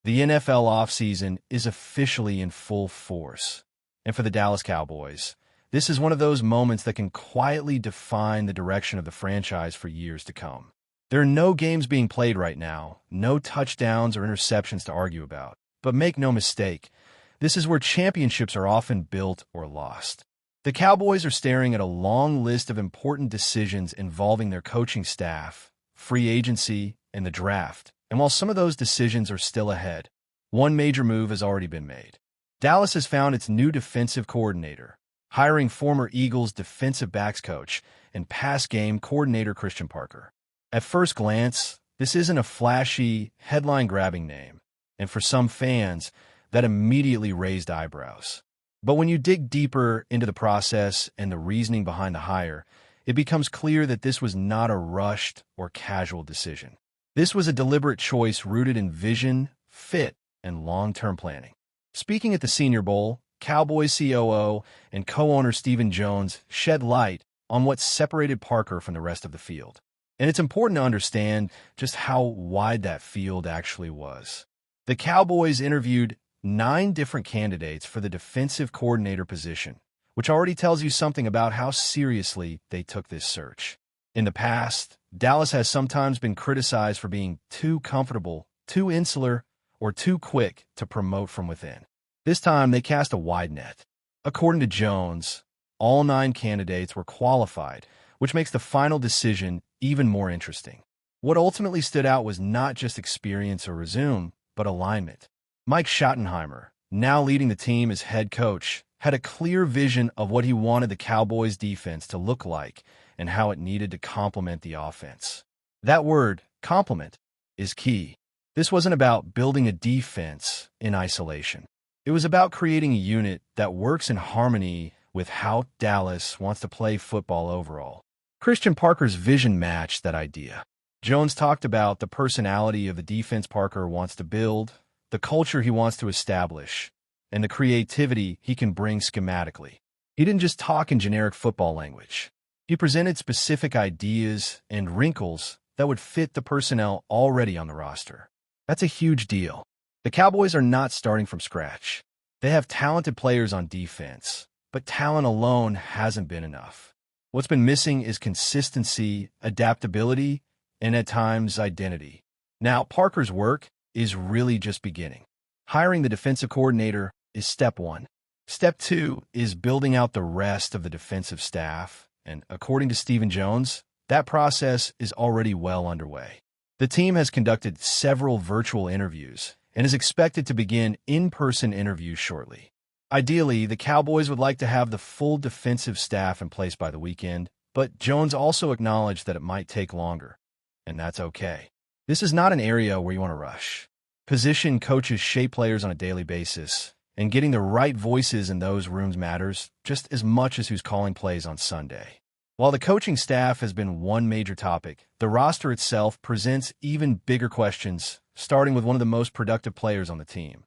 The NFL offseason is officially in full force. And for the Dallas Cowboys, this is one of those moments that can quietly define the direction of the franchise for years to come. There are no games being played right now, no touchdowns or interceptions to argue about. But make no mistake, this is where championships are often built or lost. The Cowboys are staring at a long list of important decisions involving their coaching staff, free agency, and the draft. And while some of those decisions are still ahead, one major move has already been made. Dallas has found its new defensive coordinator, hiring former Eagles defensive backs coach and pass game coordinator Christian Parker. At first glance, this isn't a flashy, headline-grabbing name, and for some fans, that immediately raised eyebrows. But when you dig deeper into the process and the reasoning behind the hire, it becomes clear that this was not a rushed or casual decision. This was a deliberate choice rooted in vision, fit, and long-term planning. Speaking at the Senior Bowl, Cowboys COO and co-owner Stephen Jones shed light on what separated Parker from the rest of the field. And it's important to understand just how wide that field actually was. The Cowboys interviewed 9 different candidates for the defensive coordinator position, which already tells you something about how seriously they took this search. In the past, Dallas has sometimes been criticized for being too comfortable, too insular, or too quick to promote from within. This time, they cast a wide net. According to Jones, all 9 candidates were qualified, which makes the final decision even more interesting. What ultimately stood out was not just experience or resume, but alignment. Mike Schottenheimer, now leading the team as head coach, had a clear vision of what he wanted the Cowboys' defense to look like and how it needed to complement the offense. That word, complement, is key. This wasn't about building a defense in isolation. It was about creating a unit that works in harmony with how Dallas wants to play football overall. Christian Parker's vision matched that idea. Jones talked about the personality of the defense Parker wants to build, the culture he wants to establish, and the creativity he can bring schematically. He didn't just talk in generic football language. He presented specific ideas and wrinkles that would fit the personnel already on the roster. That's a huge deal. The Cowboys are not starting from scratch. They have talented players on defense, but talent alone hasn't been enough. What's been missing is consistency, adaptability, and at times identity. Now, Parker's work is really just beginning. Hiring the defensive coordinator is step 1. Step 2 is building out the rest of the defensive staff, and according to Stephen Jones, that process is already well underway. The team has conducted several virtual interviews and is expected to begin in-person interviews shortly. Ideally, the Cowboys would like to have the full defensive staff in place by the weekend, but Jones also acknowledged that it might take longer, and that's okay. This is not an area where you want to rush. Position coaches shape players on a daily basis, and getting the right voices in those rooms matters just as much as who's calling plays on Sunday. While the coaching staff has been one major topic, the roster itself presents even bigger questions, starting with one of the most productive players on the team,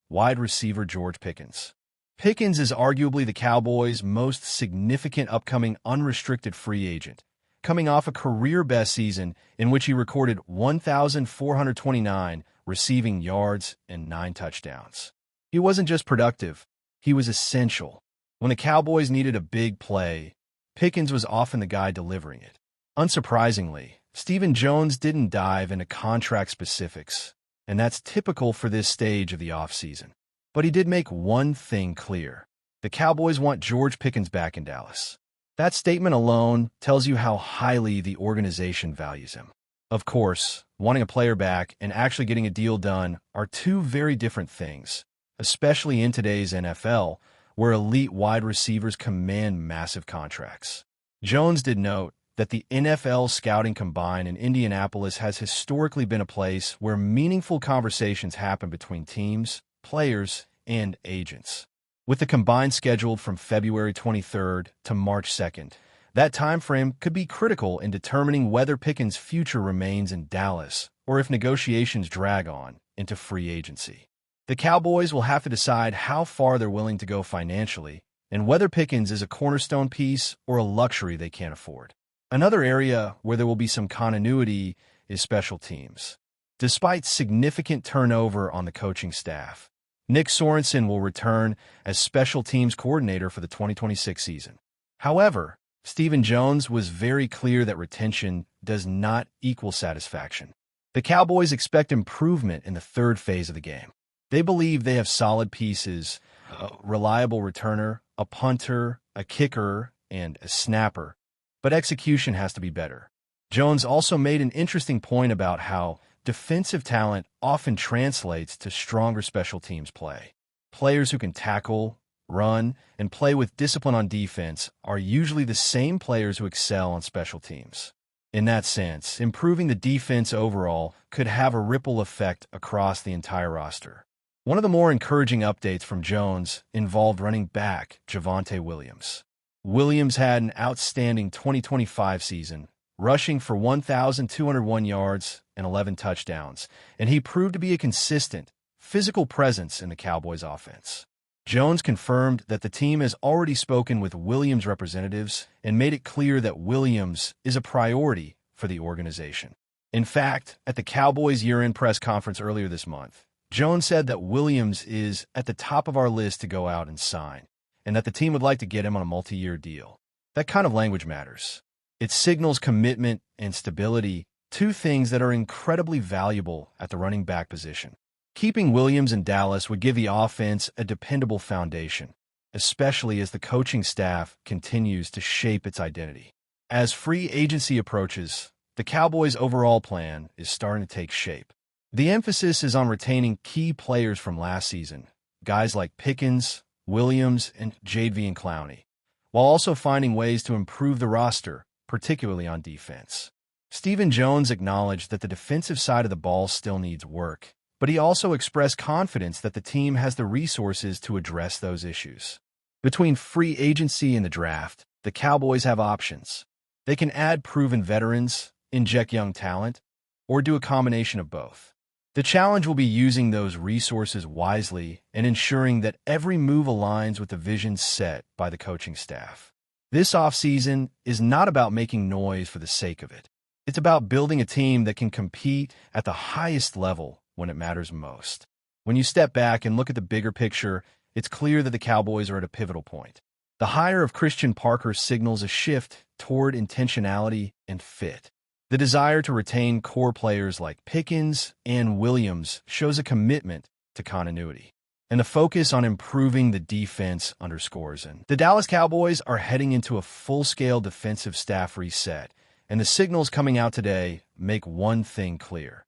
wide receiver George Pickens. Pickens is arguably the Cowboys' most significant upcoming unrestricted free agent, coming off a career-best season in which he recorded 1,429 receiving yards and 9 touchdowns. He wasn't just productive, he was essential. When the Cowboys needed a big play, Pickens was often the guy delivering it. Unsurprisingly, Stephen Jones didn't dive into contract specifics, and that's typical for this stage of the offseason. But he did make one thing clear. The Cowboys want George Pickens back in Dallas. That statement alone tells you how highly the organization values him. Of course, wanting a player back and actually getting a deal done are two very different things, especially in today's NFL, where elite wide receivers command massive contracts. Jones did note that the NFL Scouting Combine in Indianapolis has historically been a place where meaningful conversations happen between teams, players, and agents. With the Combine scheduled from February 23rd to March 2nd, that time frame could be critical in determining whether Pickens' future remains in Dallas or if negotiations drag on into free agency. The Cowboys will have to decide how far they're willing to go financially and whether Pickens is a cornerstone piece or a luxury they can't afford. Another area where there will be some continuity is special teams. Despite significant turnover on the coaching staff, Nick Sorensen will return as special teams coordinator for the 2026 season. However, Stephen Jones was very clear that retention does not equal satisfaction. The Cowboys expect improvement in the third phase of the game. They believe they have solid pieces, a reliable returner, a punter, a kicker, and a snapper, but execution has to be better. Jones also made an interesting point about how defensive talent often translates to stronger special teams play. Players who can tackle, run, and play with discipline on defense are usually the same players who excel on special teams. In that sense, improving the defense overall could have a ripple effect across the entire roster. One of the more encouraging updates from Jones involved running back Javonte Williams. Williams had an outstanding 2025 season, rushing for 1,201 yards and 11 touchdowns, and he proved to be a consistent, physical presence in the Cowboys' offense. Jones confirmed that the team has already spoken with Williams' representatives and made it clear that Williams is a priority for the organization. In fact, at the Cowboys' year-end press conference earlier this month, Jones said that Williams is at the top of our list to go out and sign, and that the team would like to get him on a multi-year deal. That kind of language matters. It signals commitment and stability, two things that are incredibly valuable at the running back position. Keeping Williams in Dallas would give the offense a dependable foundation, especially as the coaching staff continues to shape its identity. As free agency approaches, the Cowboys' overall plan is starting to take shape. The emphasis is on retaining key players from last season, guys like Pickens, Williams, and Jadeveon Clowney, while also finding ways to improve the roster, particularly on defense. Stephen Jones acknowledged that the defensive side of the ball still needs work, but he also expressed confidence that the team has the resources to address those issues. Between free agency and the draft, the Cowboys have options. They can add proven veterans, inject young talent, or do a combination of both. The challenge will be using those resources wisely and ensuring that every move aligns with the vision set by the coaching staff. This offseason is not about making noise for the sake of it. It's about building a team that can compete at the highest level when it matters most. When you step back and look at the bigger picture, it's clear that the Cowboys are at a pivotal point. The hire of Christian Parker signals a shift toward intentionality and fit. The desire to retain core players like Pickens and Williams shows a commitment to continuity. And the focus on improving the defense underscores it. The Dallas Cowboys are heading into a full-scale defensive staff reset, and the signals coming out today make one thing clear.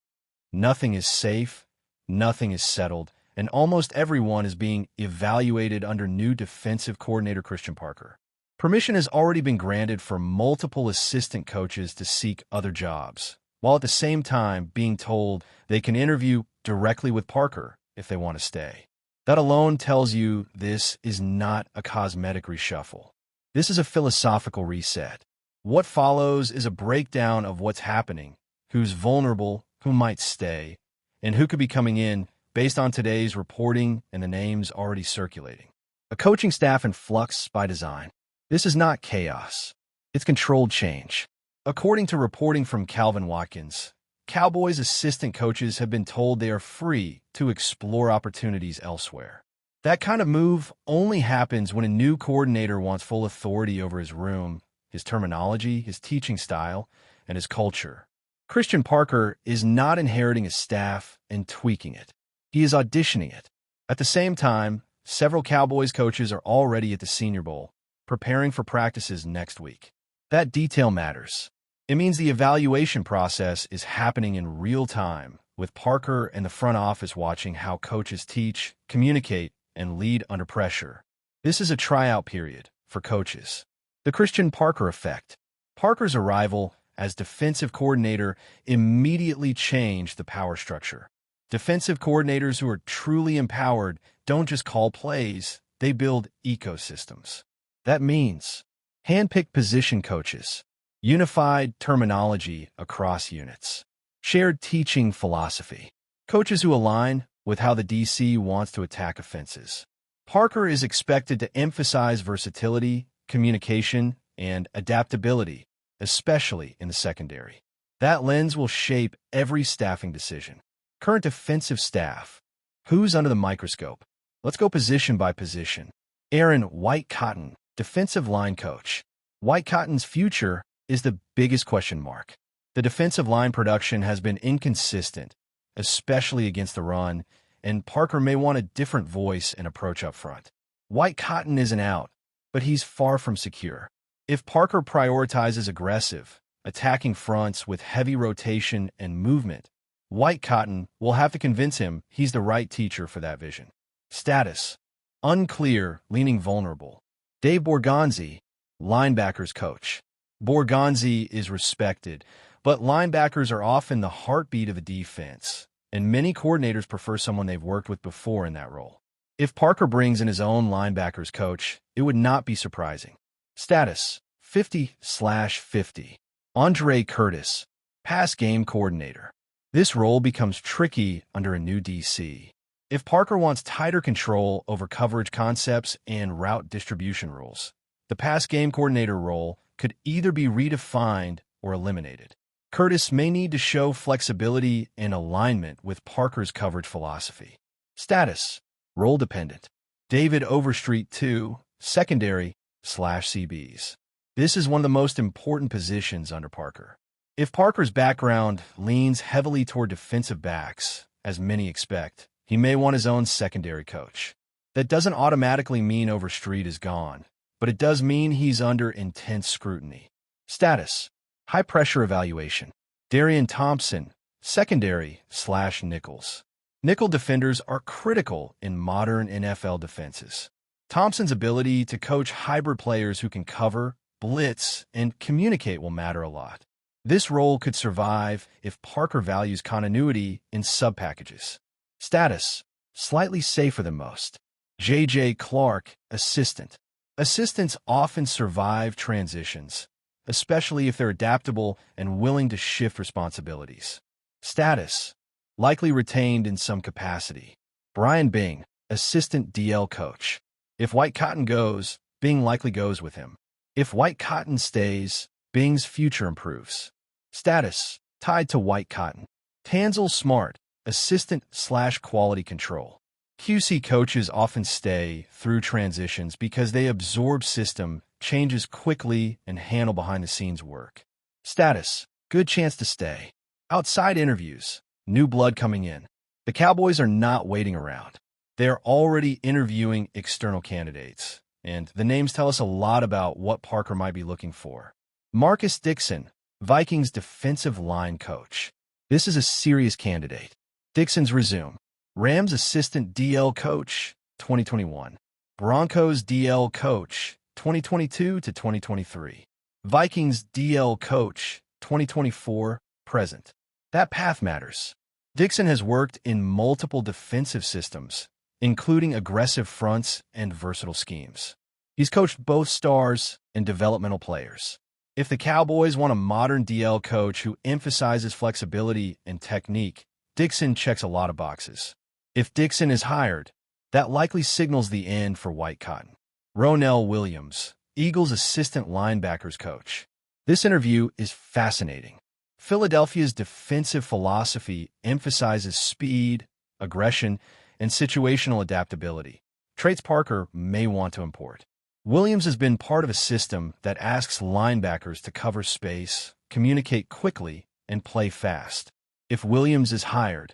Nothing is safe, nothing is settled, and almost everyone is being evaluated under new defensive coordinator Christian Parker. Permission has already been granted for multiple assistant coaches to seek other jobs, while at the same time being told they can interview directly with Parker if they want to stay. That alone tells you this is not a cosmetic reshuffle. This is a philosophical reset. What follows is a breakdown of what's happening, who's vulnerable, who might stay, and who could be coming in based on today's reporting and the names already circulating. A coaching staff in flux by design. This is not chaos. It's controlled change. According to reporting from Calvin Watkins, Cowboys assistant coaches have been told they are free to explore opportunities elsewhere. That kind of move only happens when a new coordinator wants full authority over his room, his terminology, his teaching style, and his culture. Christian Parker is not inheriting a staff and tweaking it. He is auditioning it. At the same time, several Cowboys coaches are already at the Senior Bowl, preparing for practices next week. That detail matters. It means the evaluation process is happening in real time, with Parker and the front office watching how coaches teach, communicate, and lead under pressure. This is a tryout period for coaches. The Christian Parker effect. Parker's arrival as defensive coordinator immediately changed the power structure. Defensive coordinators who are truly empowered don't just call plays, they build ecosystems. That means handpicked position coaches, unified terminology across units, shared teaching philosophy, coaches who align with how the DC wants to attack offenses. Parker is expected to emphasize versatility, communication, and adaptability, especially in the secondary. That lens will shape every staffing decision. Current defensive staff. Who's under the microscope? Let's go position by position. Aaron White Cotton, defensive line coach. White Cotton's future is the biggest question mark. The defensive line production has been inconsistent, especially against the run, and Parker may want a different voice and approach up front. White Cotton isn't out, but he's far from secure. If Parker prioritizes aggressive, attacking fronts with heavy rotation and movement, White Cotton will have to convince him he's the right teacher for that vision. Status: unclear, leaning vulnerable. Dave Borgonzi, linebackers coach. Borgonzi is respected, but linebackers are often the heartbeat of a defense, and many coordinators prefer someone they've worked with before in that role. If Parker brings in his own linebackers coach, it would not be surprising. Status: 50/50. Andre Curtis, pass game coordinator. This role becomes tricky under a new DC. If Parker wants tighter control over coverage concepts and route distribution rules, the pass game coordinator role could either be redefined or eliminated. Curtis may need to show flexibility and alignment with Parker's coverage philosophy. Status: role dependent. David Overstreet, 2, secondary/CBs. This is one of the most important positions under Parker. If Parker's background leans heavily toward defensive backs, as many expect, he may want his own secondary coach. That doesn't automatically mean Overstreet is gone, but it does mean he's under intense scrutiny. Status: high-pressure evaluation. Darian Thompson, secondary/nickels. Nickel defenders are critical in modern NFL defenses. Thompson's ability to coach hybrid players who can cover, blitz, and communicate will matter a lot. This role could survive if Parker values continuity in sub-packages. Status: slightly safer than most. J.J. Clark, assistant. Assistants often survive transitions, especially if they're adaptable and willing to shift responsibilities. Status: likely retained in some capacity. Brian Bing, assistant DL coach. If White Cotton goes, Bing likely goes with him. If White Cotton stays, Bing's future improves. Status: tied to White Cotton. Tanzel Smart, assistant/quality control. QC coaches often stay through transitions because they absorb system changes quickly and handle behind-the-scenes work. Status: good chance to stay. Outside interviews, new blood coming in. The Cowboys are not waiting around. They're already interviewing external candidates, and the names tell us a lot about what Parker might be looking for. Marcus Dixon, Vikings defensive line coach. This is a serious candidate. Dixon's resume. Rams assistant DL coach, 2021. Broncos DL coach, 2022 to 2023. Vikings DL coach, 2024, present. That path matters. Dixon has worked in multiple defensive systems, including aggressive fronts and versatile schemes. He's coached both stars and developmental players. If the Cowboys want a modern DL coach who emphasizes flexibility and technique, Dixon checks a lot of boxes. If Dixon is hired, that likely signals the end for White Cotton. Ronell Williams, Eagles assistant linebackers coach. This interview is fascinating. Philadelphia's defensive philosophy emphasizes speed, aggression, and situational adaptability, traits Parker may want to import. Williams has been part of a system that asks linebackers to cover space, communicate quickly, and play fast. If Williams is hired,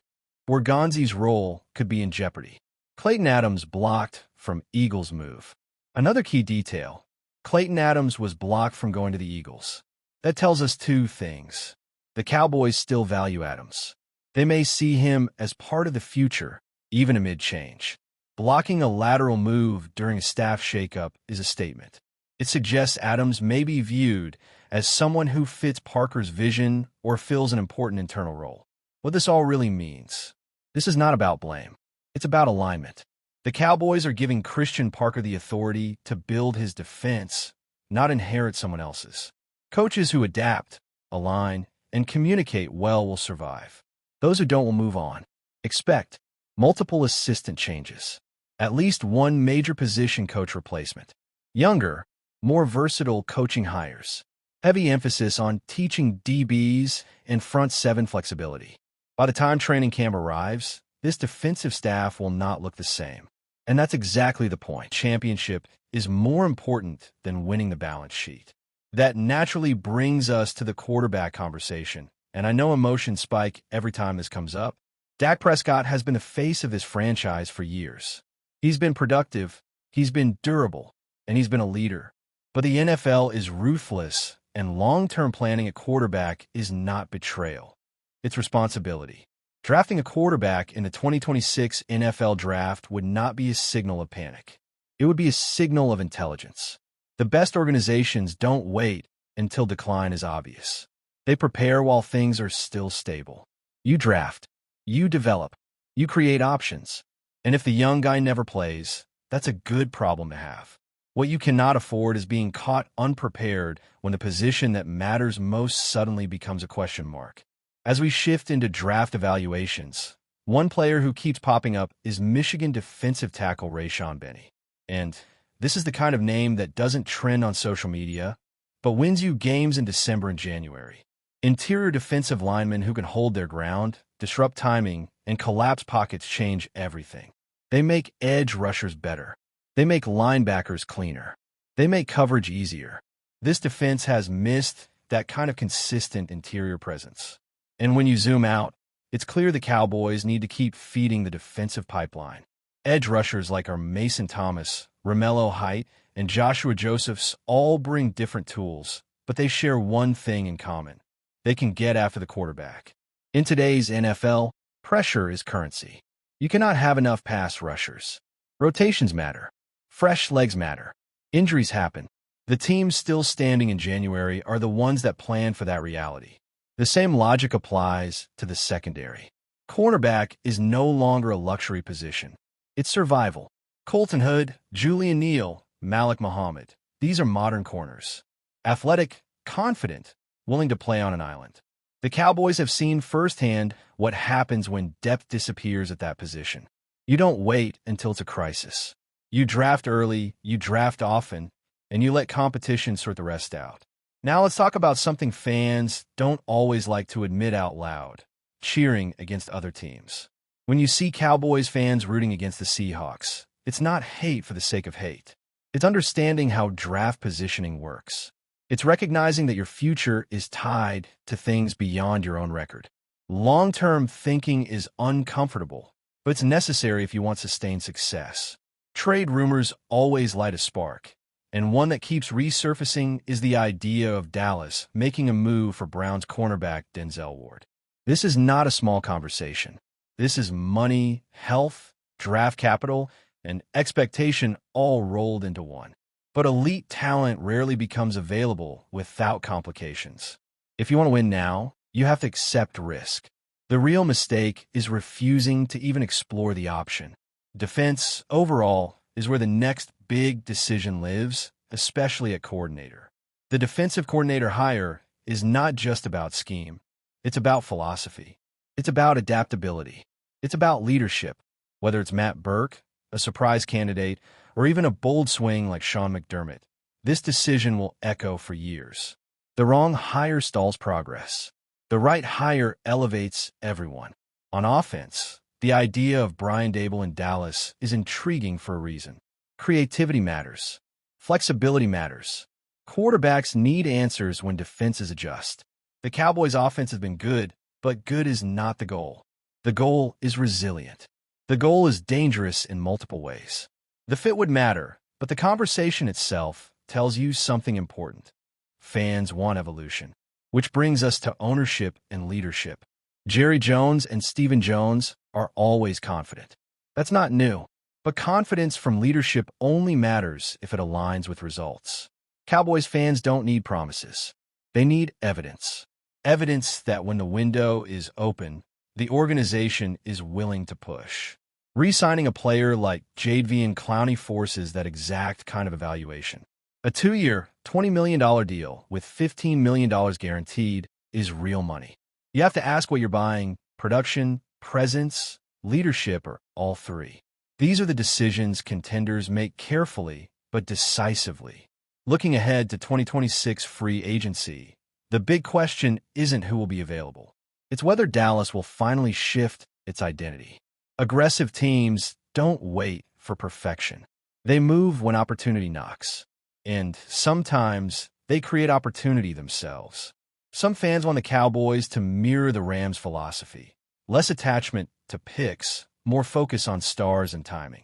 Borgonzi's role could be in jeopardy. Clayton Adams blocked from Eagles move. Another key detail: Clayton Adams was blocked from going to the Eagles. That tells us two things. The Cowboys still value Adams. They may see him as part of the future, even amid change. Blocking a lateral move during a staff shakeup is a statement. It suggests Adams may be viewed as someone who fits Parker's vision or fills an important internal role. What this all really means: this is not about blame. It's about alignment. The Cowboys are giving Christian Parker the authority to build his defense, not inherit someone else's. Coaches who adapt, align, and communicate well will survive. Those who don't will move on. Expect multiple assistant changes. At least one major position coach replacement. Younger, more versatile coaching hires. Heavy emphasis on teaching DBs and front seven flexibility. By the time training camp arrives, this defensive staff will not look the same. And that's exactly the point. Championship is more important than winning the balance sheet. That naturally brings us to the quarterback conversation. And I know emotions spike every time this comes up. Dak Prescott has been the face of this franchise for years. He's been productive, he's been durable, and he's been a leader. But the NFL is ruthless, and long-term planning at quarterback is not betrayal. It's responsibility. Drafting a quarterback in the 2026 NFL Draft would not be a signal of panic. It would be a signal of intelligence. The best organizations don't wait until decline is obvious. They prepare while things are still stable. You draft, you develop, you create options. And if the young guy never plays, that's a good problem to have. What you cannot afford is being caught unprepared when the position that matters most suddenly becomes a question mark. As we shift into draft evaluations, one player who keeps popping up is Michigan defensive tackle Rayshon Benny. And this is the kind of name that doesn't trend on social media, but wins you games in December and January. Interior defensive linemen who can hold their ground, disrupt timing, and collapse pockets change everything. They make edge rushers better. They make linebackers cleaner. They make coverage easier. This defense has missed that kind of consistent interior presence. And when you zoom out, it's clear the Cowboys need to keep feeding the defensive pipeline. Edge rushers like our Mason Thomas, Romello Height, and Joshua Josephs all bring different tools, but they share one thing in common. They can get after the quarterback. In today's NFL, pressure is currency. You cannot have enough pass rushers. Rotations matter. Fresh legs matter. Injuries happen. The teams still standing in January are the ones that plan for that reality. The same logic applies to the secondary. Cornerback is no longer a luxury position. It's survival. Colton Hood, Julian Neal, Malik Muhammad. These are modern corners. Athletic, confident, willing to play on an island. The Cowboys have seen firsthand what happens when depth disappears at that position. You don't wait until it's a crisis. You draft early, you draft often, and you let competition sort the rest out. Now let's talk about something fans don't always like to admit out loud: cheering against other teams. When you see Cowboys fans rooting against the Seahawks, it's not hate for the sake of hate. It's understanding how draft positioning works. It's recognizing that your future is tied to things beyond your own record. Long-term thinking is uncomfortable, but it's necessary if you want sustained success. Trade rumors always light a spark, and one that keeps resurfacing is the idea of Dallas making a move for Browns cornerback Denzel Ward. This is not a small conversation. This is money, health, draft capital, and expectation all rolled into one. But elite talent rarely becomes available without complications. If you want to win now, you have to accept risk. The real mistake is refusing to even explore the option. Defense, overall, is where the next big decision lives, especially at coordinator. The defensive coordinator hire is not just about scheme. It's about philosophy. It's about adaptability. It's about leadership, whether it's Matt Burke, a surprise candidate, or even a bold swing like Sean McDermott. This decision will echo for years. The wrong hire stalls progress. The right hire elevates everyone. On offense, the idea of Brian Daboll in Dallas is intriguing for a reason. Creativity matters. Flexibility matters. Quarterbacks need answers when defenses adjust. The Cowboys' offense has been good, but good is not the goal. The goal is resilient. The goal is dangerous in multiple ways. The fit would matter, but the conversation itself tells you something important. Fans want evolution, which brings us to ownership and leadership. Jerry Jones and Stephen Jones are always confident. That's not new, but confidence from leadership only matters if it aligns with results. Cowboys fans don't need promises. They need evidence. Evidence that when the window is open, the organization is willing to push. Re-signing a player like Jadeveon Clowney forces that exact kind of evaluation. A 2-year, $20 million deal with $15 million guaranteed is real money. You have to ask what you're buying: production, presence, leadership, or all three. These are the decisions contenders make carefully but decisively. Looking ahead to 2026 free agency, the big question isn't who will be available. It's whether Dallas will finally shift its identity. Aggressive teams don't wait for perfection. They move when opportunity knocks. And sometimes they create opportunity themselves. Some fans want the Cowboys to mirror the Rams' philosophy. Less attachment to picks, more focus on stars and timing.